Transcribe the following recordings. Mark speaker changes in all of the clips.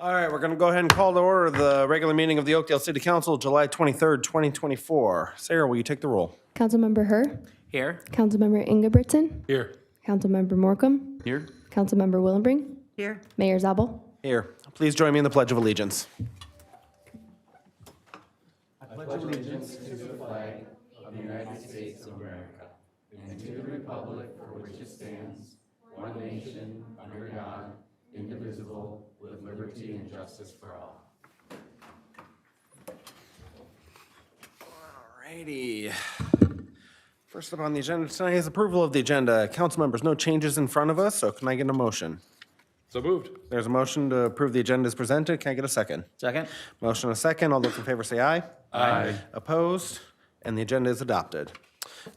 Speaker 1: All right, we're going to go ahead and call to order the regular meeting of the Oakdale City Council, July 23rd, 2024. Sarah, will you take the roll?
Speaker 2: Councilmember Herr.
Speaker 3: Here.
Speaker 2: Councilmember Ingebrigtson.
Speaker 4: Here.
Speaker 2: Councilmember Morcomb.
Speaker 3: Here.
Speaker 2: Councilmember Willenbring.
Speaker 5: Here.
Speaker 2: Mayor Zabel.
Speaker 1: Here. Please join me in the Pledge of Allegiance. Alrighty. First up on the agenda tonight is approval of the agenda. Council members, no changes in front of us, so can I get a motion?
Speaker 4: So moved.
Speaker 1: There's a motion to approve the agenda as presented. Can I get a second?
Speaker 3: Second.
Speaker 1: Motion and a second. All those in favor say aye.
Speaker 4: Aye.
Speaker 1: Opposed? And the agenda is adopted.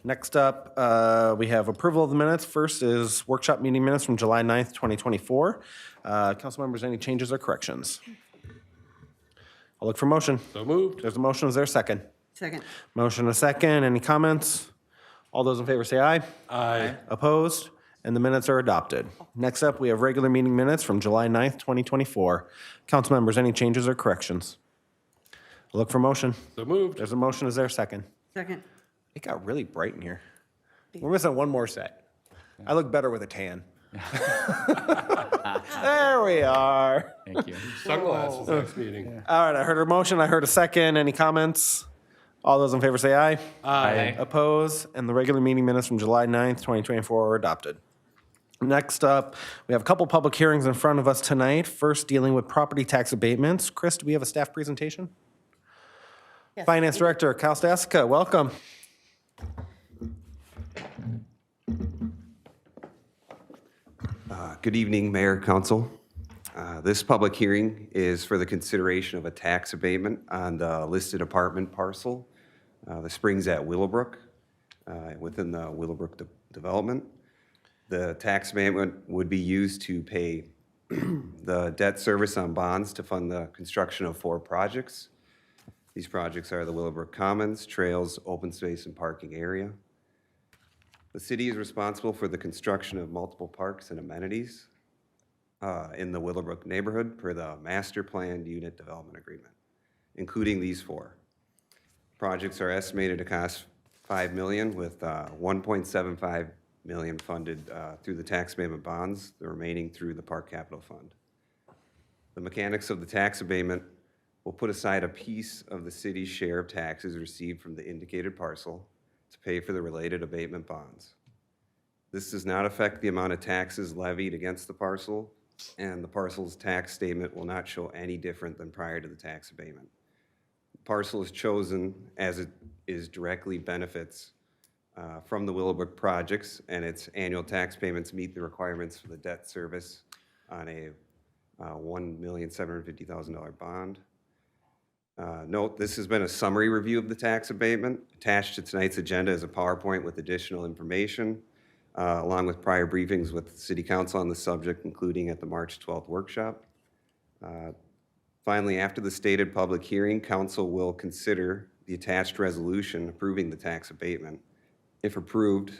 Speaker 1: Next up, we have approval of the minutes. First is workshop meeting minutes from July 9th, 2024. Council members, any changes or corrections? I'll look for motion.
Speaker 4: So moved.
Speaker 1: There's a motion. Is there a second?
Speaker 5: Second.
Speaker 1: Motion and a second. Any comments? All those in favor say aye.
Speaker 4: Aye.
Speaker 1: Opposed? And the minutes are adopted. Next up, we have regular meeting minutes from July 9th, 2024. Council members, any changes or corrections? I'll look for motion.
Speaker 4: So moved.
Speaker 1: There's a motion. Is there a second?
Speaker 5: Second.
Speaker 1: It got really bright in here. We're missing one more set. I look better with a tan. There we are.
Speaker 3: Thank you.
Speaker 4: Sunglasses next meeting.
Speaker 1: All right, I heard a motion. I heard a second. Any comments? All those in favor say aye.
Speaker 4: Aye.
Speaker 1: Oppose, and the regular meeting minutes from July 9th, 2024 are adopted. Next up, we have a couple public hearings in front of us tonight. First, dealing with property tax abatements. Chris, do we have a staff presentation?
Speaker 5: Yes.
Speaker 1: Finance Director Kyle Stasica, welcome.
Speaker 6: Good evening, Mayor, Council. This public hearing is for the consideration of a tax abatement on the listed apartment parcel, the Springs at Willowbrook, within the Willowbrook development. The tax abatement would be used to pay the debt service on bonds to fund the construction of 4 projects. These projects are the Willowbrook Commons, trails, open space, and parking area. The city is responsible for the construction of multiple parks and amenities in the Willowbrook neighborhood per the Master Planned Unit Development Agreement, including these 4. Projects are estimated to cost $5 million, with $1.75 million funded through the tax abatement bonds, the remaining through the Park Capital Fund. The mechanics of the tax abatement will put aside a piece of the city's share of taxes received from the indicated parcel to pay for the related abatement bonds. This does not affect the amount of taxes levied against the parcel, and the parcel's tax statement will not show any different than prior to the tax abatement. The parcel is chosen as it is directly benefits from the Willowbrook projects, and its annual tax payments meet the requirements for the debt service on a $1,750,000 bond. Note, this has been a summary review of the tax abatement. Attached to tonight's agenda is a PowerPoint with additional information, along with prior briefings with City Council on the subject, including at the March 12th workshop. Finally, after the stated public hearing, Council will consider the attached resolution approving the tax abatement. If approved,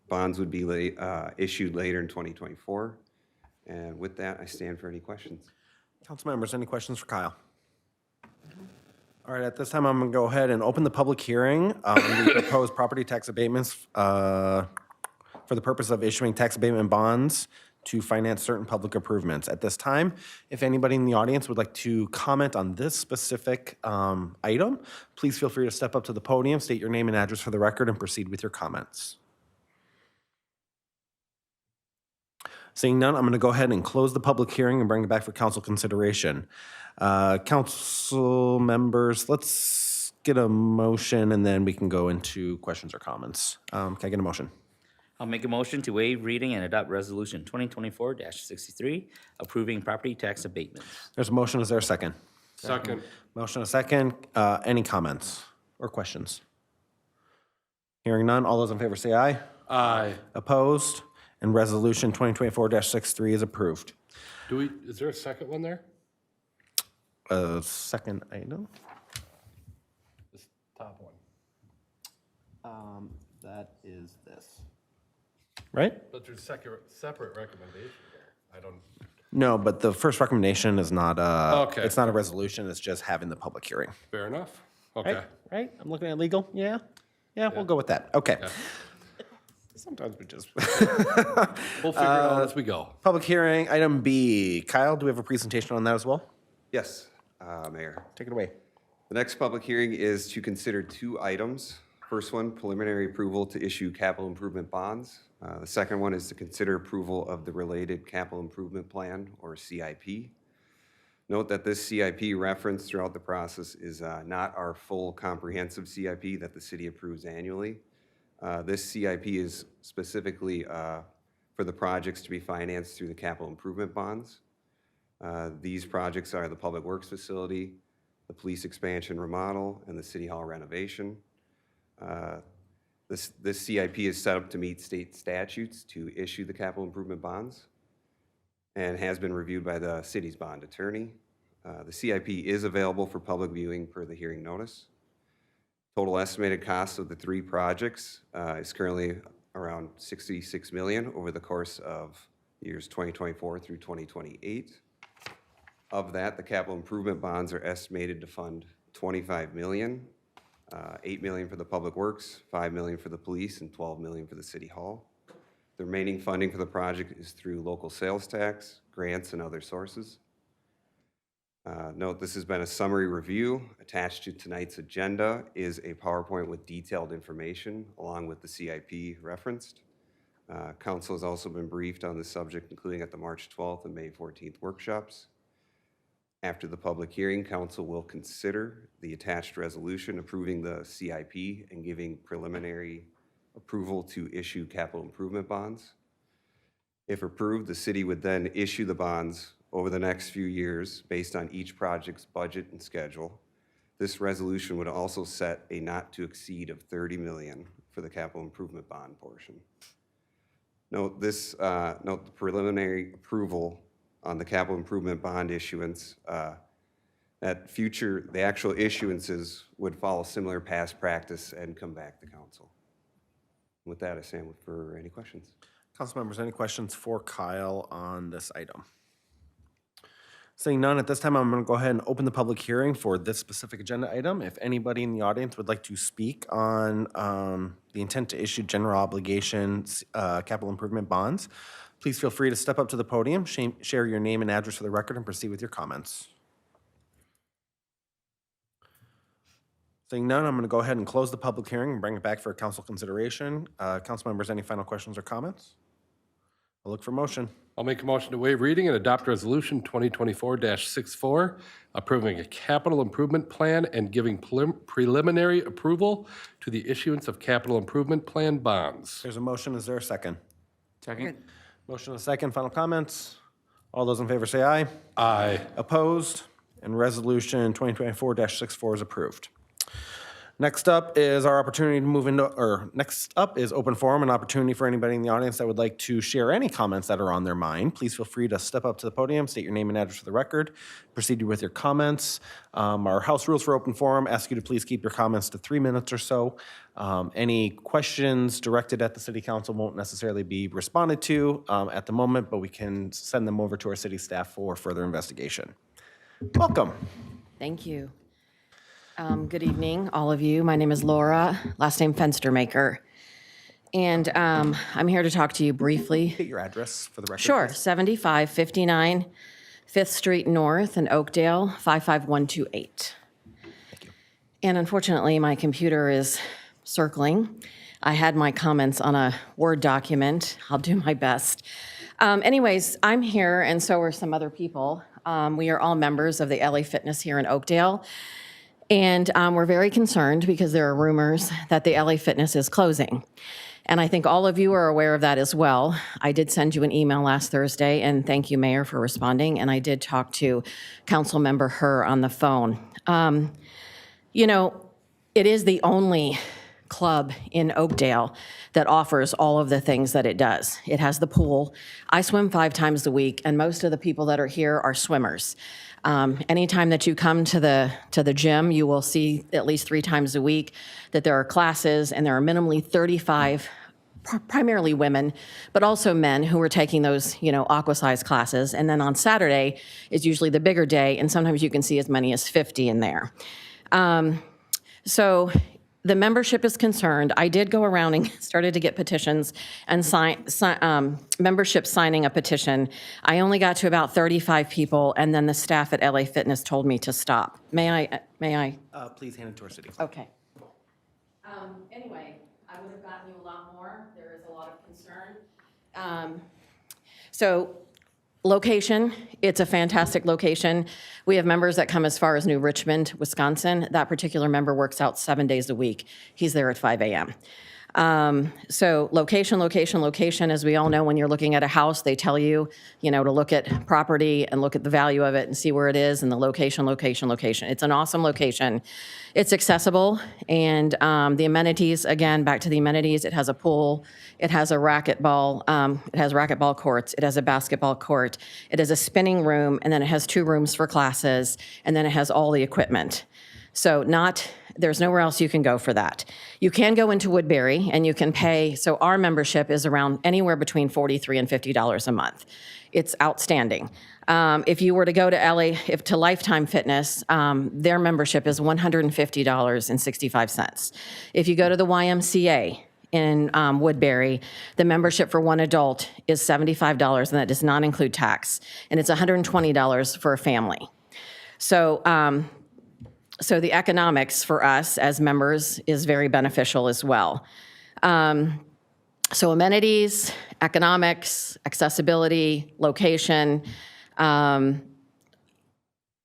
Speaker 6: bonds would be issued later in 2024. And with that, I stand for any questions.
Speaker 1: Council members, any questions for Kyle? All right, at this time, I'm going to go ahead and open the public hearing on the proposed property tax abatements for the purpose of issuing tax abatement bonds to finance certain public improvements. At this time, if anybody in the audience would like to comment on this specific item, please feel free to step up to the podium, state your name and address for the record, and proceed with your comments. Seeing none, I'm going to go ahead and close the public hearing and bring it back for council consideration. Council members, let's get a motion and then we can go into questions or comments. Can I get a motion?
Speaker 3: I'll make a motion to waive reading and adopt resolution 2024-63, approving property tax abatements.
Speaker 1: There's a motion. Is there a second?
Speaker 4: Second.
Speaker 1: Motion and a second. Any comments or questions? Hearing none. All those in favor say aye.
Speaker 4: Aye.
Speaker 1: Opposed? And resolution 2024-63 is approved.
Speaker 4: Is there a second one there?
Speaker 1: Second item.
Speaker 4: This top one.
Speaker 1: That is this. Right?
Speaker 4: But there's separate recommendation there. I don't.
Speaker 1: No, but the first recommendation is not
Speaker 4: Okay.
Speaker 1: it's not a resolution, it's just having the public hearing.
Speaker 4: Fair enough. Okay.
Speaker 1: Right? Right? I'm looking at legal? Yeah? Yeah, we'll go with that. Okay. Sometimes we just.
Speaker 4: We'll figure it out as we go.
Speaker 1: Public hearing, item B. Kyle, do we have a presentation on that as well?
Speaker 6: Yes, Mayor.
Speaker 1: Take it away.
Speaker 6: The next public hearing is to consider two items. First one, preliminary approval to issue capital improvement bonds. The second one is to consider approval of the related capital improvement plan, or CIP. Note that this CIP referenced throughout the process is not our full comprehensive CIP that the city approves annually. This CIP is specifically for the projects to be financed through the capital improvement bonds. These projects are the Public Works Facility, the police expansion remodel, and the City Hall renovation. This CIP is set up to meet state statutes to issue the capital improvement bonds and has been reviewed by the city's bond attorney. The CIP is available for public viewing per the hearing notice. Total estimated cost of the three projects is currently around $66 million over the course of years 2024 through 2028. Of that, the capital improvement bonds are estimated to fund $25 million, $8 million for the public works, $5 million for the police, and $12 million for the city hall. The remaining funding for the project is through local sales tax, grants, and other sources. Note, this has been a summary review. Attached to tonight's agenda is a PowerPoint with detailed information along with the CIP referenced. Council has also been briefed on this subject, including at the March 12th and May 14th workshops. After the public hearing, council will consider the attached resolution approving the CIP and giving preliminary approval to issue capital improvement bonds. If approved, the city would then issue the bonds over the next few years based on each project's budget and schedule. This resolution would also set a not to exceed of $30 million for the capital improvement bond portion. Note the preliminary approval on the capital improvement bond issuance, the actual issuances would follow similar past practice and come back to council. With that, I stand for any questions.
Speaker 1: Council members, any questions for Kyle on this item? Seeing none, at this time, I'm going to go ahead and open the public hearing for this specific agenda item. If anybody in the audience would like to speak on the intent to issue general obligations capital improvement bonds, please feel free to step up to the podium, share your name and address for the record, and proceed with your comments. Seeing none, I'm going to go ahead and close the public hearing and bring it back for council consideration. Council members, any final questions or comments? I'll look for motion.
Speaker 4: I'll make a motion to waive reading and adopt resolution 2024-64, approving a capital improvement plan and giving preliminary approval to the issuance of capital improvement plan bonds.
Speaker 1: There's a motion. Is there a second?
Speaker 3: Second.
Speaker 1: Motion and a second. Final comments? All those in favor say aye.
Speaker 4: Aye.
Speaker 1: Opposed? And resolution 2024-64 is approved. Next up is our opportunity to move into, or next up is open forum, an opportunity for anybody in the audience that would like to share any comments that are on their mind. Please feel free to step up to the podium, state your name and address for the record, proceed with your comments. Our house rules for open forum ask you to please keep your comments to 3 minutes or so. Any questions directed at the city council won't necessarily be responded to at the moment, but we can send them over to our city staff for further investigation. Welcome.
Speaker 5: Thank you. Good evening, all of you. My name is Laura, last name Fenstermaker. And I'm here to talk to you briefly.
Speaker 1: Get your address for the record.
Speaker 5: Sure,
Speaker 1: please.
Speaker 5: 7559 5th Street North in Oakdale, 55128.
Speaker 1: Thank you.
Speaker 5: And unfortunately, my computer is circling. I had my comments on a Word document. I'll do my best. Anyways, I'm here, and so are some other people. We are all members of the LA Fitness here in Oakdale. And we're very concerned because there are rumors that the LA Fitness is closing. And I think all of you are aware of that as well. I did send you an email last Thursday, and thank you, Mayor, for responding. And I did talk to Council Member Herr on the phone. You know, it is the only club in Oakdale that offers all of the things that it does. It has the pool. I swim 5 times a week, and most of the people that are here are swimmers. Anytime that you come to the gym, you will see at least 3 times a week that there are classes, and there are minimally 35 primarily women, but also men who are taking those, aqua-size classes. And then on Saturday is usually the bigger day, and sometimes you can see as many as 50 in there. So the membership is concerned. I did go around and started to get petitions and membership signing a petition. I only got to about 35 people, and then the staff at LA Fitness told me to stop. May I?
Speaker 1: Please hand it to our city clerk.
Speaker 5: Okay. Anyway, I would have gotten you a lot more. There is a lot of concern. So location, it's a fantastic location. We have members that come as far as New Richmond, Wisconsin. That particular member works out 7 days a week. He's there at 5 a.m. So location, as we all know, when you're looking at a house, they tell you, to look at property and look at the value of it and see where it is and the location. It's an awesome location. It's accessible, and the amenities, again, back to the amenities, it has a pool, it has a racquetball courts, it has a basketball court, it has a spinning room, and then it has 2 rooms for classes, and then it has all the equipment. So there's nowhere else you can go for that. You can go into Woodbury and you can pay, so our membership is around anywhere between $43 and $50 a month. It's outstanding. If you were to go to to Lifetime Fitness, their membership is $150.65. If you go to the YMCA in Woodbury, the membership for one adult is $75, and that does not include tax. And it's $120 for a family. So the economics for us as members is very beneficial as well. So amenities, economics, accessibility, location.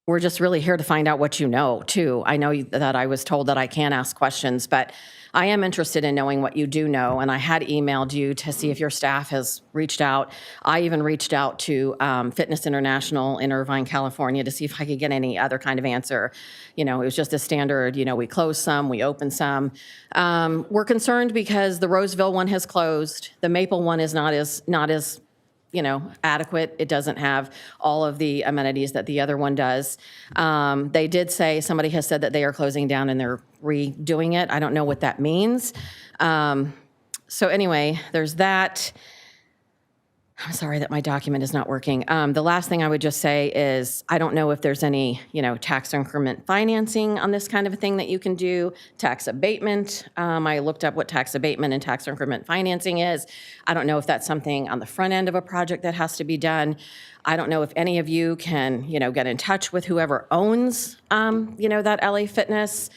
Speaker 5: We're just really here to find out what you know, too. I know that I was told that I can't ask questions, but I am interested in knowing what you do know, and I had emailed you to see if your staff has reached out. I even reached out to Fitness International in Irvine, California, to see if I could get any other kind of answer. It was just a standard, we close some, we open some. We're concerned because the Roseville one has closed. The Maple one is not as adequate. It doesn't have all of the amenities that the other one does. They did say, somebody has said that they are closing down and they're redoing it. I don't know what that means. So anyway, there's that. I'm sorry that my document is not working. The last thing I would just say is, I don't know if there's any, tax increment financing on this kind of a thing that you can do. Tax abatement, I looked up what tax abatement and tax increment financing is. I don't know if that's something on the front end of a project that has to be done. I don't know if any of you can, get in touch with whoever owns, that LA Fitness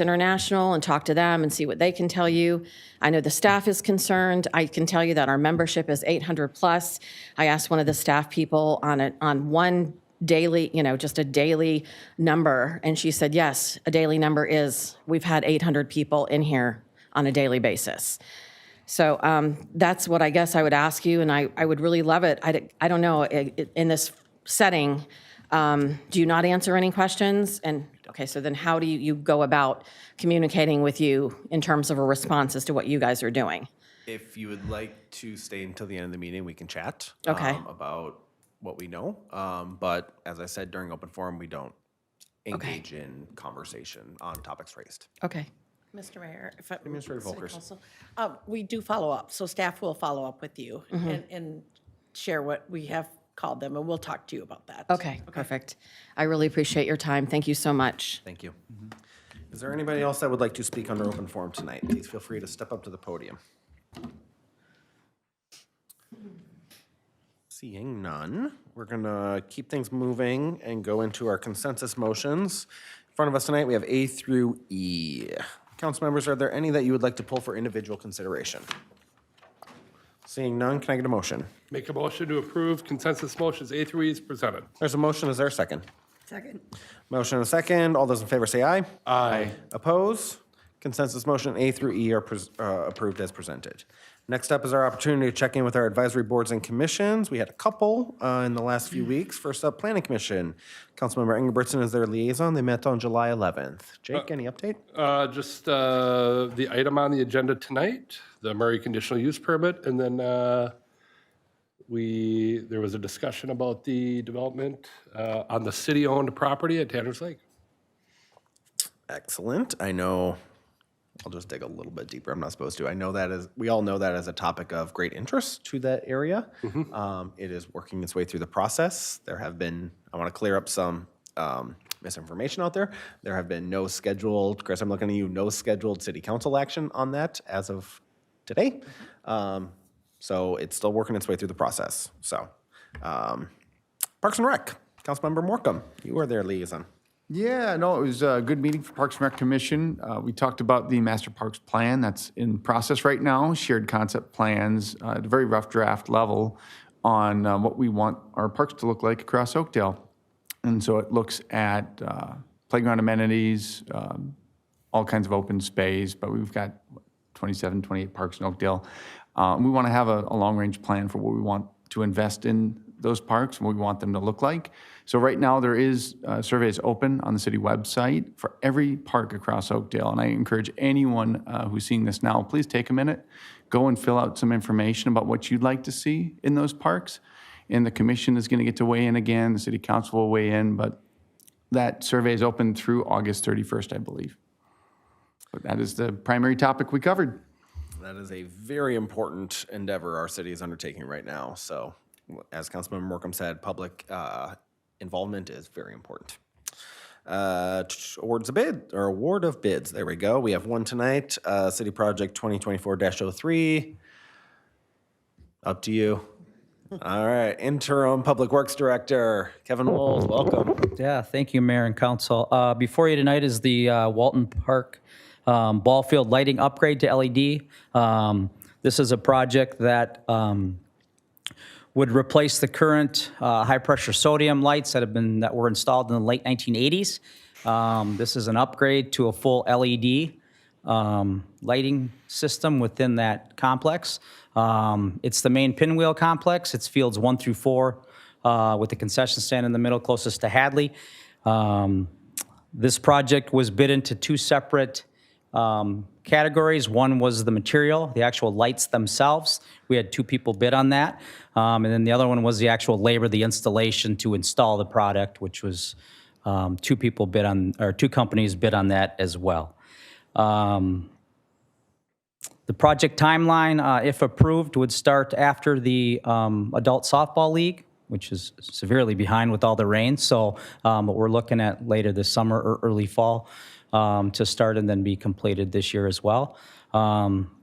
Speaker 5: International, and talk to them and see what they can tell you. I know the staff is concerned. I can tell you that our membership is 800 plus. I asked one of the staff people on one daily, just a daily number, and she said, yes, a daily number is, we've had 800 people in here on a daily basis. So that's what I guess I would ask you, and I would really love it. I don't know, in this setting, do you not answer any questions? And okay, so then how do you go about communicating with you in terms of a response as to what you guys are doing?
Speaker 1: If you would like to stay until the end of the meeting, we can chat
Speaker 5: Okay.
Speaker 1: About what we know. But as I said, during open forum, we don't engage in conversation on topics raised.
Speaker 5: Okay.
Speaker 7: Mr. Mayor, if
Speaker 1: Administrator
Speaker 7: City
Speaker 1: Volkers.
Speaker 7: Council, we do follow up, so staff will follow up with you and share what we have called them, and we'll talk to you about that.
Speaker 5: Okay, perfect. I really appreciate your time. Thank you so much.
Speaker 1: Thank you. Is there anybody else that would like to speak under open forum tonight? Please feel free to step up to the podium. Seeing none, we're going to keep things moving and go into our consensus motions. In front of us tonight, we have A through E. Council members, are there any that you would like to pull for individual consideration? Seeing none, can I get a motion?
Speaker 4: Make a motion to approve consensus motions A through E is presented.
Speaker 1: There's a motion, is there a second?
Speaker 7: Second.
Speaker 1: Motion and a second, all those in favor say aye.
Speaker 4: Aye.
Speaker 1: Oppose? Consensus motion A through E are approved as presented. Next up is our opportunity to check in with our advisory boards and commissions. We had a couple in the last few weeks. First up, Planning Commission. Councilmember Ingebrigtson is their liaison. They met on July 11th. Jake, any update?
Speaker 4: Just the item on the agenda tonight, the Murray conditional use permit, and then there was a discussion about the development on the city-owned property at Tanner's Lake.
Speaker 1: Excellent. I know I'll just dig a little bit deeper. I'm not supposed to. I know that we all know that as a topic of great interest to that area. It is working its way through the process. There have been, I want to clear up some misinformation out there. There have been no scheduled, Chris, I'm looking at you, no scheduled city council action on that as of today. So it's still working its way through the process. So, Parks and Rec, Councilmember Morcomb, you were there, liaison.
Speaker 8: Yeah, no, it was a good meeting for Parks and Rec Commission. We talked about the Master Parks Plan that's in process right now, shared concept plans at a very rough draft level on what we want our parks to look like across Oakdale. And so it looks at playground amenities, all kinds of open space, but we've got 27, 28 parks in Oakdale. We want to have a long-range plan for what we want to invest in those parks and what we want them to look like. So right now there is surveys open on the city website for every park across Oakdale. And I encourage anyone who's seeing this now, please take a minute, go and fill out some information about what you'd like to see in those parks. And the commission is going to get to weigh in again. The city council will weigh in, but that survey is open through August 31st, I believe. But that is the primary topic we covered.
Speaker 1: That is a very important endeavor our city is undertaking right now. So as Councilmember Morcomb said, public involvement is very important. Award of bids. There we go. We have one tonight. City Project 2024-03. Up to you. All right. Interim Public Works Director, Kevin Wolf, welcome.
Speaker 9: Yeah, thank you, Mayor and Council. Before you tonight is the Walton Park ball field lighting upgrade to LED. This is a project that would replace the current high-pressure sodium lights that were installed in the late 1980s. This is an upgrade to a full LED lighting system within that complex. It's the main pinwheel complex. It's fields 1 through 4 with the concession stand in the middle closest to Hadley. This project was bid into 2 separate categories. One was the material, the actual lights themselves. We had 2 people bid on that. And then the other one was the actual labor, the installation to install the product, which was 2 people bid on, or 2 companies bid on that as well. The project timeline, if approved, would start after the Adult Softball League, which is severely behind with all the rain. So what we're looking at later this summer or early fall to start and then be completed this year as well.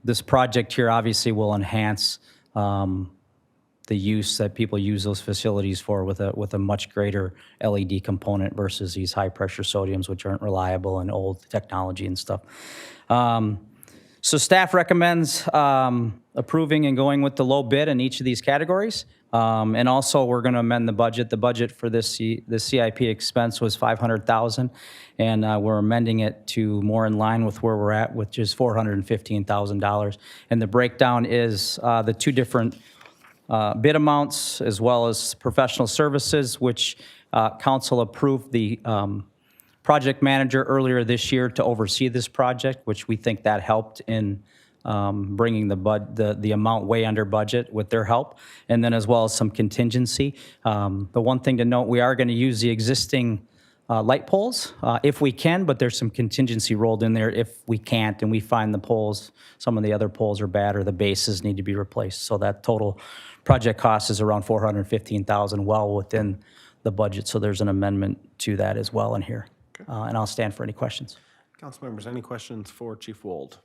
Speaker 9: This project here obviously will enhance the use that people use those facilities for with a much greater LED component versus these high pressure sodiums, which aren't reliable and old technology and stuff. So staff recommends approving and going with the low bid in each of these categories. And also we're going to amend the budget. The budget for this CIP expense was $500,000, and we're amending it to more in line with where we're at, which is $415,000. And the breakdown is the 2 different bid amounts as well as professional services, which council approved the project manager earlier this year to oversee this project, which we think that helped in bringing the amount way under budget with their help, and then as well as some contingency. The one thing to note, we are going to use the existing light poles if we can, but there's some contingency rolled in there if we can't and we find the poles, some of the other poles are bad or the bases need to be replaced. So that total project cost is around $415,000, well within the budget. So there's an amendment to that as well in here. And I'll stand for any questions.
Speaker 1: Council members, any questions for Chief Wold?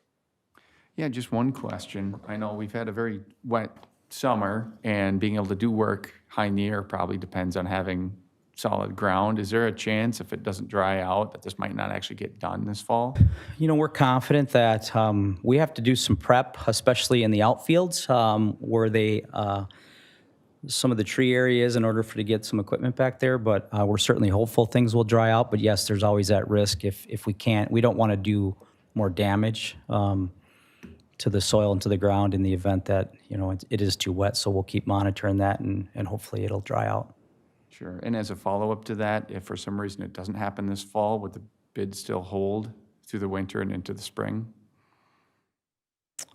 Speaker 8: Yeah, just one question. I know we've had a very wet summer, and being able to do work high in the air probably depends on having solid ground. Is there a chance, if it doesn't dry out, that this might not actually get done this fall?
Speaker 9: You know, we're confident that we have to do some prep, especially in the outfields where they, some of the tree areas in order to get some equipment back there, but we're certainly hopeful things will dry out. But yes, there's always that risk if we can't. We don't want to do more damage to the soil and to the ground in the event that, you know, it is too wet. So we'll keep monitoring that and hopefully it'll dry out.
Speaker 8: Sure. And as a follow-up to that, if for some reason it doesn't happen this fall, would the bid still hold through the winter and into the spring?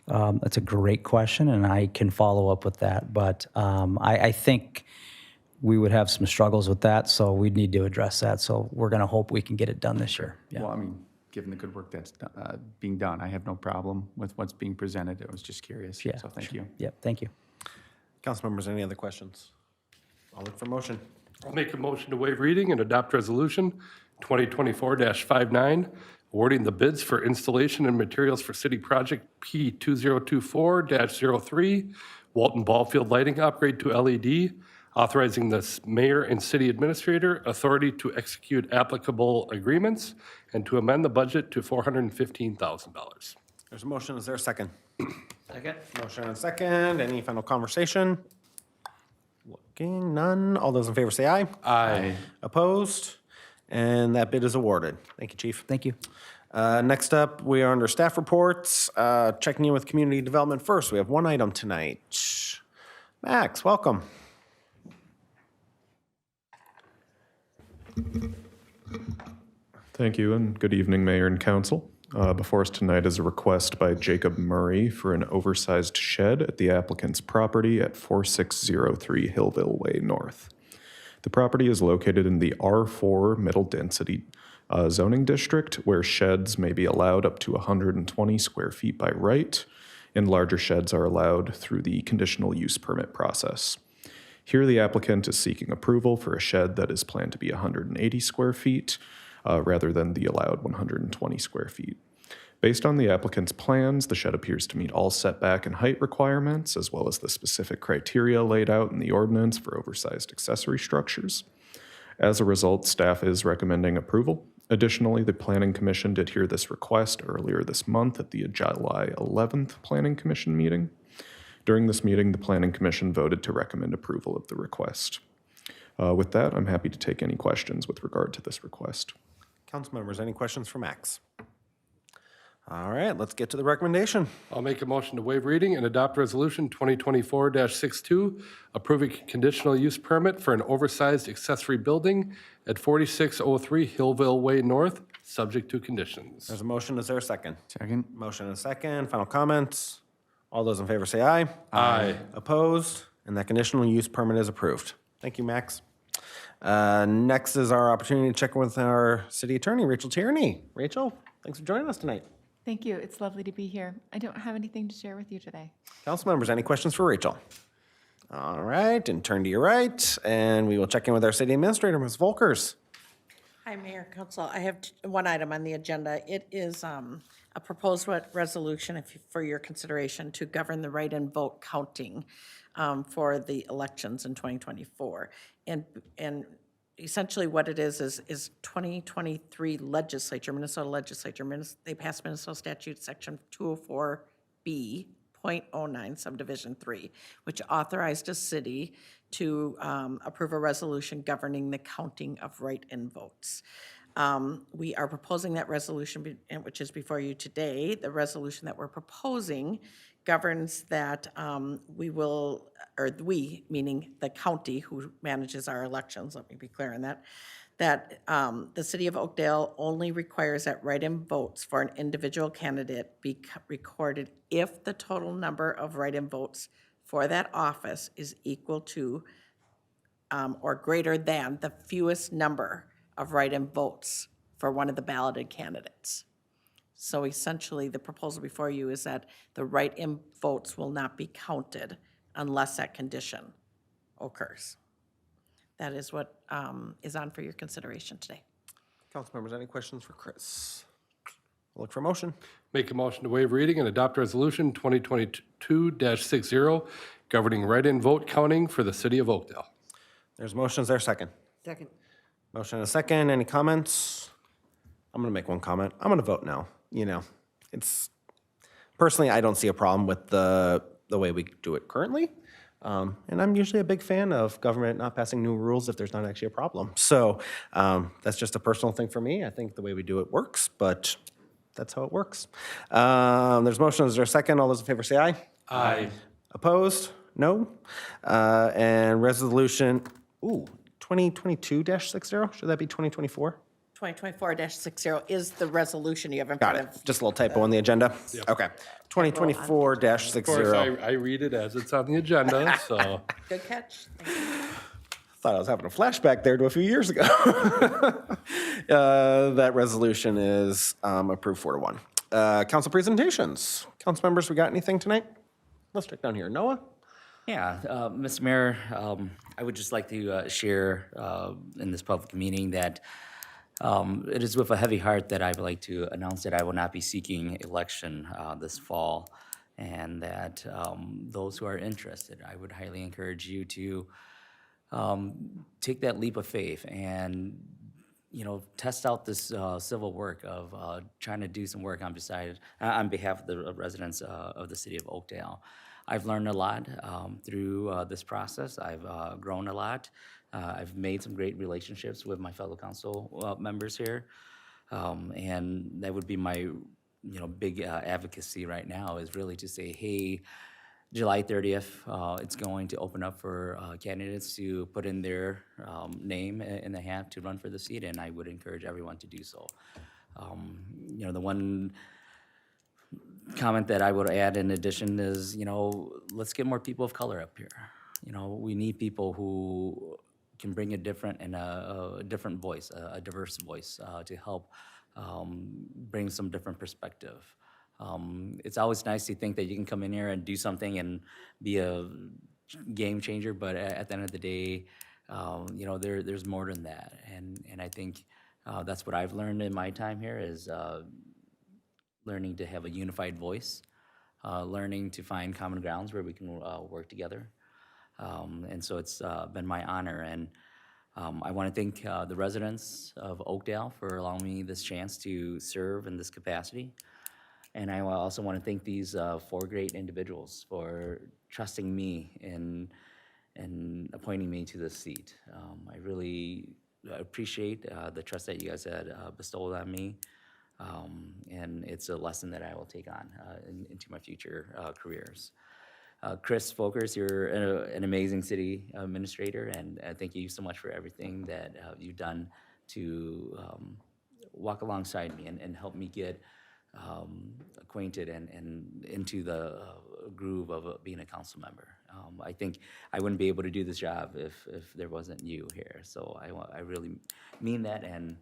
Speaker 9: That's a great question, and I can follow up with that. But I think we would have some struggles with that, so we'd need to address that. So we're going to hope we can get it done this year. Yeah.
Speaker 8: Well, I mean, given the good work that's being done. I have no problem with what's being presented. I was just curious,
Speaker 9: Yeah,
Speaker 8: so thank you.
Speaker 9: Yep, thank you.
Speaker 1: Council members, any other questions? I'll look for motion.
Speaker 4: I'll make a motion to waive reading and adopt resolution 2024-59, awarding the bids for installation and materials for city project P2024-03, Walton Ballfield lighting upgrade to LED, authorizing the mayor and city administrator authority to execute applicable agreements, and to amend the budget to $415,000.
Speaker 1: There's a motion. Is there a second?
Speaker 3: Second?
Speaker 1: Motion and a second. Any final conversation? Looking none. All those in favor say aye.
Speaker 4: Aye.
Speaker 1: Opposed? And that bid is awarded. Thank you, Chief.
Speaker 9: Thank you.
Speaker 1: Next up, we are under staff reports. Checking in with community development first. We have one item tonight. Max, welcome.
Speaker 10: Thank you, and good evening, Mayor and Council. Before us tonight is a request by Jacob Murray for an oversized shed at the applicant's property at 4603 Hillville Way North. The property is located in the R4 Middle Density zoning district, where sheds may be allowed up to 120 square feet by right, and larger sheds are allowed through the conditional use permit process. Here, the applicant is seeking approval for a shed that is planned to be 180 square feet, rather than the allowed 120 square feet. Based on the applicant's plans, the shed appears to meet all setback and height requirements, as well as the specific criteria laid out in the ordinance for oversized accessory structures. As a result, staff is recommending approval. Additionally, the Planning Commission did hear this request earlier this month at the July 11th Planning Commission meeting. During this meeting, the Planning Commission voted to recommend approval of the request. With that, I'm happy to take any questions with regard to this request.
Speaker 1: Council members, any questions for Max? All right, let's get to the recommendation.
Speaker 4: I'll make a motion to waive reading and adopt resolution 2024-62, approving a conditional use permit for an oversized accessory building at 4603 Hillville Way North, subject to conditions.
Speaker 1: There's a motion. Is there a second?
Speaker 8: Second?
Speaker 1: Motion and a second. Final comments? All those in favor say aye.
Speaker 4: Aye.
Speaker 1: Opposed? And that conditional use permit is approved. Thank you, Max. Next is our opportunity to check in with our city attorney, Rachel Tierney. Rachel, thanks for joining us tonight.
Speaker 11: Thank you. It's lovely to be here. I don't have anything to share with you today.
Speaker 1: Council members, any questions for Rachel? All right, and turn to your right, and we will check in with our city administrator, Ms. Volkers.
Speaker 7: Hi, Mayor, Council. I have one item on the agenda. It is a proposed resolution for your consideration to govern the write-in vote counting for the elections in 2024. And essentially what it is 2023 legislature, Minnesota legislature, they passed Minnesota Statutes Section 204B.09 subdivision 3, which authorized a city to approve a resolution governing the counting of write-in votes. We are proposing that resolution, which is before you today. The resolution that we're proposing governs that we, meaning the county who manages our elections, let me be clear on that, the city of Oakdale only requires that write-in votes for an individual candidate be recorded if the total number of write-in votes for that office is equal to or greater than the fewest number of write-in votes for one of the balloted candidates. So essentially, the proposal before you is that the write-in votes will not be counted unless that condition occurs. That is what is on for your consideration today.
Speaker 1: Council members, any questions for Chris? I'll look for a motion.
Speaker 4: Make a motion to waive reading and adopt resolution 2022-60, governing write-in vote counting for the city of Oakdale.
Speaker 1: There's motions. There a second?
Speaker 7: Second.
Speaker 1: Motion and a second. Any comments? I'm going to make one comment. I'm going to vote no. You know, it's personally, I don't see a problem with the way we do it currently. And I'm usually a big fan of government not passing new rules if there's not actually a problem. So that's just a personal thing for me. I think the way we do it works, but that's how it works. There's motion. Is there a second? All those in favor say aye.
Speaker 4: Aye.
Speaker 1: Opposed? No. And resolution, 2022-60? Should that be 2024?
Speaker 7: 2024-60 is the resolution you have in
Speaker 1: Got
Speaker 7: front
Speaker 1: it.
Speaker 7: of.
Speaker 1: Just a little typo on the agenda? Okay.
Speaker 4: Of course,
Speaker 1: 2024-60.
Speaker 4: I read it as it's on the agenda, so.
Speaker 7: Good catch. Thank you.
Speaker 1: Thought I was having a flashback there to a few years ago. That resolution is approved 4-1. Council presentations. Council members, we got anything tonight? Let's check down here. Noah?
Speaker 3: Yeah, Mr. Mayor, I would just like to share in this public meeting that it is with a heavy heart that I would like to announce that I will not be seeking election this fall, and that those who are interested, I would highly encourage you to take that leap of faith and, you know, test out this civil work of trying to do some work on behalf of the residents of the city of Oakdale. I've learned a lot through this process. I've grown a lot. I've made some great relationships with my fellow council members here. And that would be my, big advocacy right now, is really to say, hey, July 30th, it's going to open up for candidates to put in their name in the hat to run for the seat, and I would encourage everyone to do so. The one comment that I would add in addition is, let's get more people of color up here. We need people who can bring a different and a different voice, a diverse voice to help bring some different perspective. It's always nice to think that you can come in here and do something and be a game changer, but at the end of the day, there's more than that. And I think that's what I've learned in my time here is learning to have a unified voice, learning to find common grounds where we can work together. And so it's been my honor. And I want to thank the residents of Oakdale for allowing me this chance to serve in this capacity. And I also want to thank these 4 great individuals for trusting me and appointing me to this seat. I really appreciate the trust that you guys had bestowed on me. And it's a lesson that I will take on into my future careers. Chris Folkers, you're an amazing city administrator, and thank you so much for everything that you've done to walk alongside me and help me get acquainted and into the groove of being a council member. I think I wouldn't be able to do this job if there wasn't you here. So I really mean that, and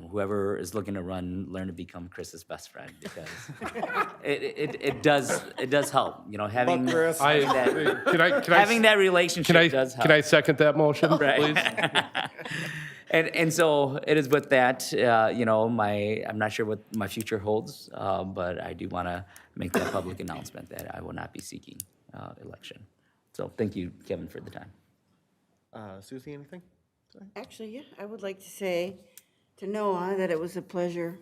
Speaker 3: whoever is looking to run, learn to become Chris's best friend, because it does help. Having
Speaker 1: Chris.
Speaker 3: having that relationship does help.
Speaker 4: Can I second that motion, please?
Speaker 3: And so it is with that, I'm not sure what my future holds, but I do want to make that public announcement that I will not be seeking election. So thank you, Kevin, for the time.
Speaker 1: Susie, anything?
Speaker 12: Actually, yeah, I would like to say to Noah that it was a pleasure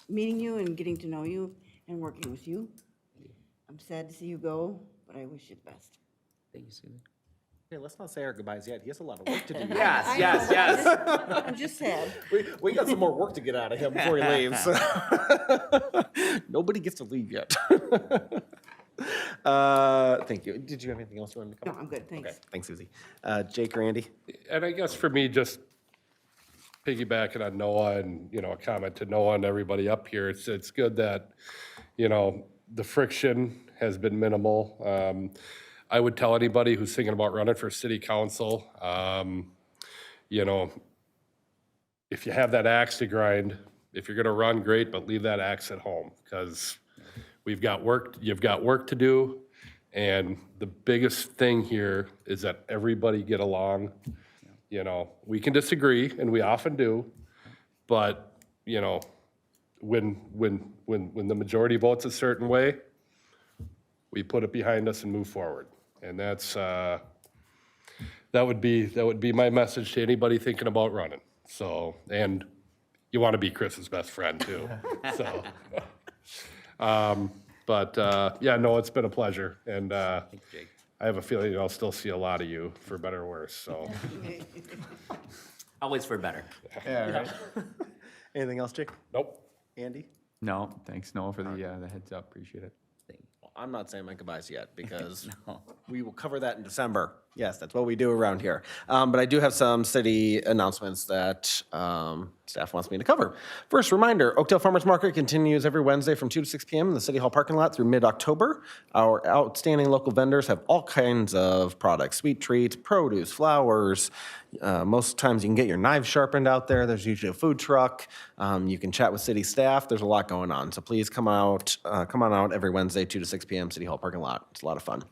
Speaker 12: meeting you and getting to know you and working with you. I'm sad to see you go, but I wish you the best.
Speaker 3: Thank you, Susan.
Speaker 1: Okay, let's not say our goodbyes yet. He has a lot of work to do.
Speaker 3: Yes.
Speaker 12: I'm just sad.
Speaker 1: We got some more work to get out of him before he leaves. Nobody gets to leave yet. Thank you. Did you have anything else you wanted to
Speaker 12: No,
Speaker 1: cover?
Speaker 12: I'm good, thanks.
Speaker 1: Okay, thanks, Susie. Jake or Andy?
Speaker 4: And I guess for me, just piggybacking on Noah and, a comment to Noah and everybody up here, it's good that, the friction has been minimal. I would tell anybody who's thinking about running for city council, if you have that axe to grind, if you're gonna run, great, but leave that axe at home, because you've got work to do. And the biggest thing here is that everybody get along. We can disagree, and we often do, but, when the majority votes a certain way, we put it behind us and move forward. And that would be my message to anybody thinking about running. So, and you want to be Chris's best friend too. So, no, it's been a pleasure, and I have a feeling I'll still see a lot of you, for better or worse. So,
Speaker 3: Always for better.
Speaker 1: Yeah, right. Anything else, Jake?
Speaker 4: nope.
Speaker 1: Andy?
Speaker 8: No, thanks, Noah, for the heads up. Appreciate it.
Speaker 1: I'm not saying my goodbyes yet, because we will cover that in December. Yes, that's what we do around here. But I do have some city announcements that staff wants me to cover. First reminder, Oakdale Farmers Market continues every Wednesday from 2 to 6 p.m. in the City Hall parking lot through mid-October. Our outstanding local vendors have all kinds of products, sweet treats, produce, flowers. Most times you can get your knives sharpened out there. There's usually a food truck. You can chat with city staff. There's a lot going on. So please come on out every Wednesday, 2 to 6 p.m. City Hall parking lot. It's a lot of fun.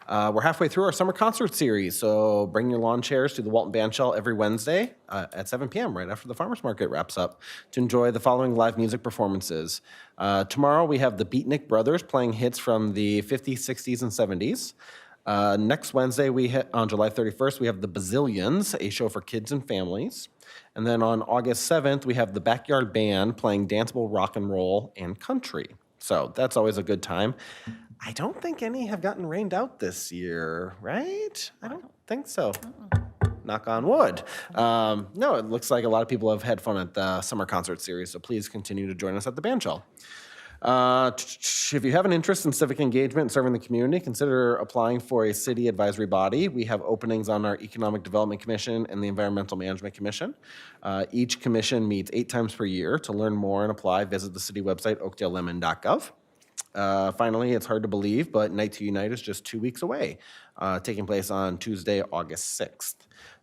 Speaker 1: We're halfway through our summer concert series, so bring your lawn chairs to the Walton Bandshell every Wednesday at 7 p.m. right after the Farmers Market wraps up to enjoy the following live music performances. Tomorrow we have the Beatnik Brothers playing hits from the 50s, 60s, and 70s. Next Wednesday, on July 31st, we have the Bazillions, a show for kids and families. And then on August 7th, we have the Backyard Band playing danceable rock and roll and country. So that's always a good time. I don't think any have gotten rained out this year, right? I don't think so. Knock on wood. No, it looks like a lot of people have had fun at the summer concert series, so please continue to join us at the Bandshell. If you have an interest in civic engagement and serving the community, consider applying for a city advisory body. We have openings on our Economic Development Commission and the Environmental Management Commission. Each commission meets 8 times per year. To learn more and apply, visit the city website, oakdalelemon.gov. Finally, it's hard to believe, but Night to Unite is just 2 weeks away, taking place on Tuesday, August 6th.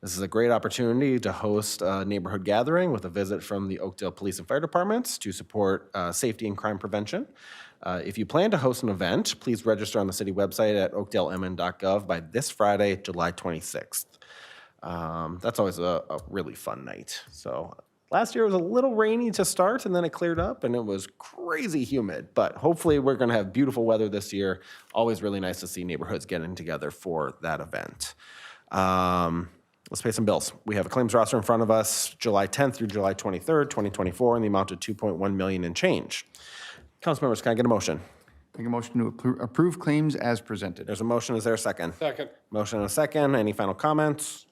Speaker 1: This is a great opportunity to host a neighborhood gathering with a visit from the Oakdale Police and Fire Departments to support safety and crime prevention. If you plan to host an event, please register on the city website at oakdalelemon.gov by this Friday, July 26th. That's always a really fun night. So last year was a little rainy to start, and then it cleared up, and it was crazy humid. But hopefully we're going to have beautiful weather this year. Always really nice to see neighborhoods getting together for that event. Let's pay some bills. We have a claims roster in front of us, July 10th through July 23rd, 2024, in the amount of $2.1 million and change. Council members, can I get a motion?
Speaker 8: Make a motion to approve claims as presented.
Speaker 1: There's a motion. Is there a second?
Speaker 4: Second.
Speaker 1: Motion and a second. Any final comments?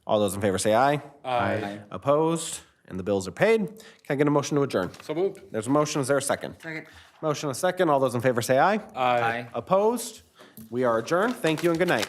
Speaker 1: All those in favor say aye.
Speaker 4: Aye.
Speaker 1: Opposed? And the bills are paid. Can I get a motion to adjourn?
Speaker 4: So moved.
Speaker 1: There's a motion. Is there a second?
Speaker 12: Second.
Speaker 1: Motion and a second. All those in favor say aye.
Speaker 4: Aye.
Speaker 1: Opposed? We are adjourned. Thank you and good night.